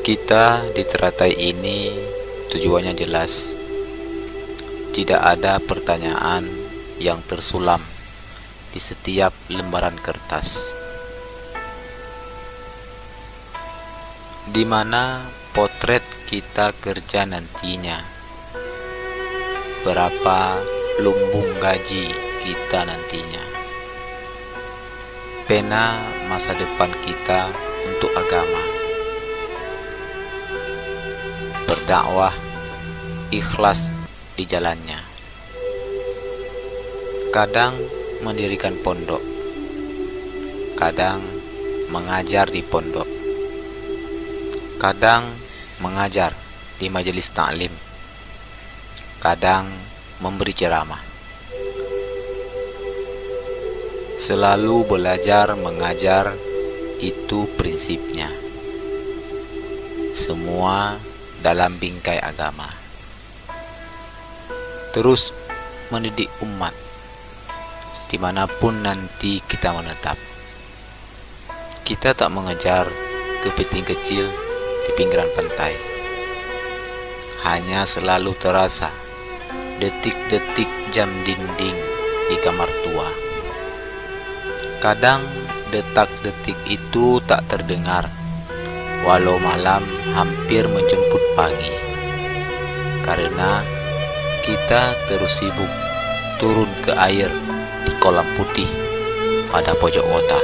Kita di teratai ini tujuannya jelas. Tidak ada pertanyaan yang tersulam di setiap lembaran kertas, di mana potret kita kerja nantinya, berapa lumbung gaji kita nantinya, pena masa depan kita untuk agama, berdakwah ikhlas di jalannya. Kadang mendirikan pondok, kadang mengajar di pondok, kadang mengajar di majelis taklim, kadang memberi ceramah. Selalu belajar mengajar, itu prinsipnya. Semua dalam bingkai agama. Terus mendidik umat dimanapun nanti kita menetap. Kita tak mengejar kepiting kecil di pinggiran pantai. Hanya selalu terasa detik-detik jam dinding di kamar tua. Kadang detak-detik itu tak terdengar, walau malam hampir menjemput pagi, karena kita terus sibuk turun ke air di kolam putih pada pojok kota.